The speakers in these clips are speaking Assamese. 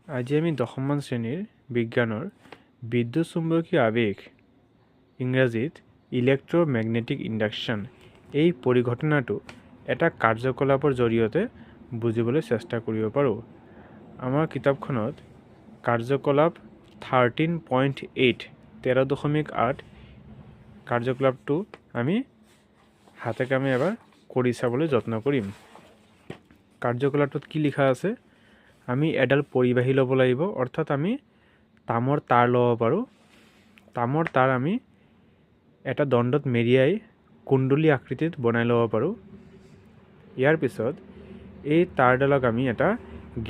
আজি আমি 10মান শ্ৰেণীৰ বিজ্ঞানৰ বিদ্যুৎ চুম্বকীয় আবেশ ইংৰাজীত ইলেক্ট্ৰমেগনেটিক ইণ্ডাকশ্যন এই পৰিঘটনাটো এটা কাৰ্যকলাপৰ জৰিয়তে বুজিবলৈ চেষ্টা কৰিব পাৰোঁ। আমাৰ কিতাপখনত কাৰ্যকলাপ 13.8 13.8 কাৰ্যকলাপটো আমি হাতে কামে এবাৰ কৰি চাবলৈ যত্ন কৰিম। কাৰ্যকলাপটোত কি লিখা আছে? আমি এডাল পৰিবাহী ল'ব লাগিব, অৰ্থাৎ আমি তামৰ তাঁৰ ল'ব পাৰোঁ। তামৰ তাঁৰ আমি এটা দণ্ডত মেৰিয়াই কুণ্ডলী আকৃতিত বনাই ল'ব পাৰোঁ। ইয়াৰ পিছত এই তাঁৰডালক আমি এটা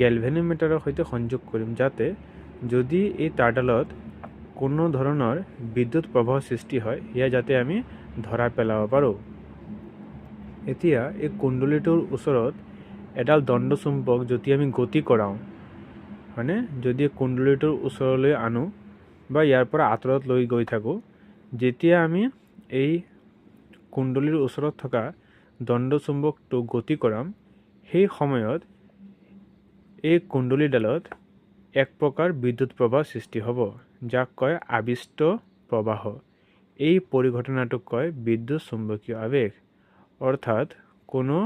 গেলভেনোমিটাৰৰ সৈতে সংযোগ কৰিম, যাতে যদি এই তাঁৰডালত কোনো ধৰণৰ বিদ্যুৎ প্ৰবাহ সৃষ্টি হয়, সেয়া যাতে আমি ধৰা পেলাব পাৰোঁ। এতিয়া এই কুণ্ডলীটোৰ ওচৰত এডাল দণ্ড চুম্বক যদি আমি গতি কৰাওঁ, মানে যদি কুণ্ডলীটোৰ ওচৰলৈ আনো বা ইয়াৰ পৰা আঁতৰত লৈ গৈ থাকোঁ, যেতিয়া আমি এই কুণ্ডলীৰ ওচৰত থকা দণ্ড চুম্বকটো গতি কৰাম, সেই সময়ত এই কুণ্ডলীডালত এক প্ৰকাৰ বিদ্যুৎ প্ৰবাহ সৃষ্টি হ'ব, যাক কয় আবিষ্ট প্ৰবাহ। এই পৰিঘটনাটোক কয় বিদ্যুৎ চুম্বকীয় আবেশ। অৰ্থাৎ কোনো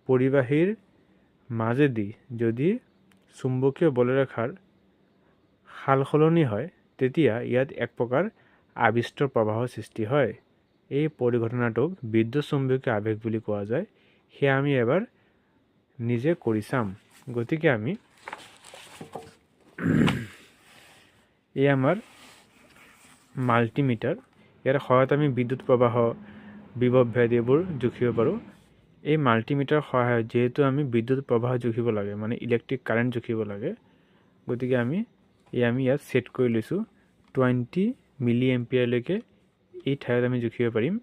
পৰিবাহীৰ মাজেদি যদি চুম্বকীয় বলৰেখাৰ সালসলনি হয়, তেতিয়া ইয়াত এক প্ৰকাৰ আবিষ্ট প্ৰবাহৰ সৃষ্টি হয়। এই পৰিঘটনাটোক বিদ্যুৎ চুম্বকীয় আবেশ বুলি কোৱা যায়। সেয়া আমি এবাৰ নিজে কৰি চাম। গতিকে আমি এই আমাৰ মাল্টিমিটাৰ, ইয়াৰ সহায়ত আমি বিদ্যুৎ প্ৰবাহ, বিভৱ ভেদ এইবোৰ জুখিব পাৰোঁ। এই মাল্টিমিটাৰ সহায়ত যিহেতু আমি বিদ্যুৎ প্ৰবাহ জুখিব লাগে, মানে ইলেক্ট্ৰিক কাৰেণ্ট জুখিব লাগে, গতিকে আমি ইয়াত ছেট কৰি লৈছোঁ 20 মিলি এম্পিয়াৰলৈকে এই ঠাইত আমি জুখিব পাৰিম।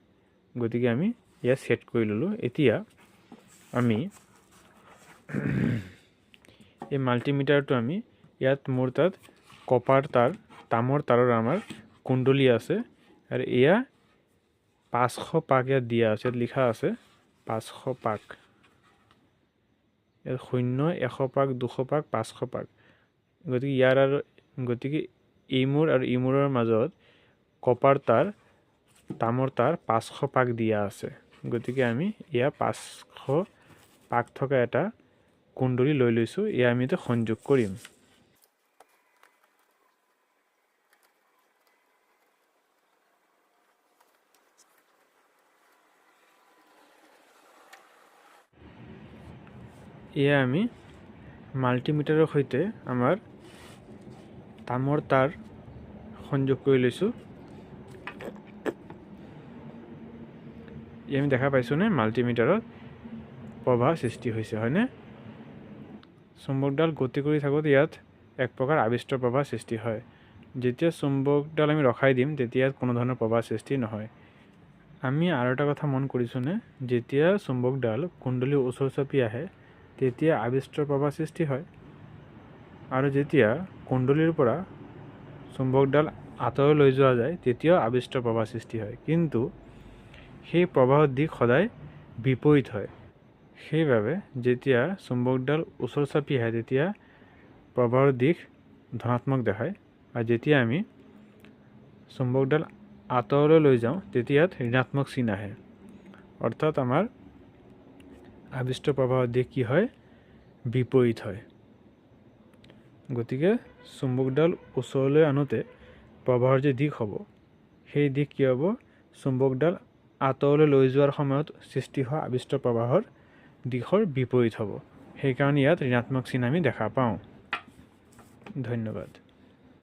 গতিকে আমি ইয়াত ছেট কৰি ল'লোঁ। এতিয়া আমি এই মাল্টিমিটাৰটো আমি ইয়াত মোৰ তাত কপাৰ তাঁৰ, তামৰ তাঁৰৰ আমাৰ কুণ্ডলী আছে, আৰু এয়া 500 পাক ইয়াত দিয়া আছে। ইয়াত লিখা আছে 500 পাক। ইয়াত 0, 100 পাক, 200 পাক, 500 পাক। গতিকে ইমূৰ আৰু ইমূৰৰ মাজত কপাৰ তাঁৰ, তামৰ তাঁৰ 500 পাক দিয়া আছে। গতিকে আমি এয়া 500 পাক থকা এটা কুণ্ডলী লৈ লৈছোঁ। এয়া আমি এতিয়া সংযোগ কৰিম। এয়া আমি মাল্টিমিটাৰৰ সৈতে আমাৰ তামৰ তাঁৰ সংযোগ কৰি লৈছোঁ। আমি দেখা পাইছোঁনে মাল্টিমিটাৰত প্ৰবাহ সৃষ্টি হৈছে, হয়নে? চুম্বকডাল গতি কৰি থাকোঁতে ইয়াত এক প্ৰকাৰ আবিষ্ট প্ৰবাহ সৃষ্টি হয়। যেতিয়া চুম্বকডাল আমি ৰখাই দিম, তেতিয়া ইয়াত কোনো ধৰণৰ প্ৰবাহ সৃষ্টি নহয়। আমি আৰু এটা কথা মন কৰিছোঁনে, যেতিয়া চুম্বকডাল কুণ্ডলীৰ ওচৰ চাপি আহে, তেতিয়া আবিষ্ট প্ৰবাহ সৃষ্টি হয়, আৰু যেতিয়া কুণ্ডলীৰ পৰা চুম্বকডাল আঁতৰলৈ লৈ যোৱা যায়, তেতিয়াও আবিষ্ট প্ৰবাহ সৃষ্টি হয়। কিন্তু সেই প্ৰবাহৰ দিশ সদায় বিপৰীত হয়। সেইবাবে যেতিয়া চুম্বকডাল ওচৰ চাপি আহে, তেতিয়া প্ৰবাহৰ দিশ ধনাত্মক দেখায়, আৰু যেতিয়া আমি চুম্বকডাল আঁতৰলৈ লৈ যাওঁ, তেতিয়া ইয়াত ঋণাত্মক চিন আহে। অৰ্থাৎ আমাৰ আবিষ্ট প্ৰবাহৰ দিশ কি হয়? বিপৰীত হয়। গতিকে চুম্বকডাল ওচৰলৈ আনোতে প্ৰবাহৰ যি দিশ হ'ব, সেই দিশ কি হ'ব? চুম্বকডাল আঁতৰলৈ লৈ যোৱাৰ সময়ত সৃষ্টি হোৱা আবিষ্ট প্ৰবাহৰ দিশৰ বিপৰীত হ'ব। সেইকাৰণে ইয়াত ঋণাত্মক চিন আমি দেখা পাওঁ। ধন্যবাদ।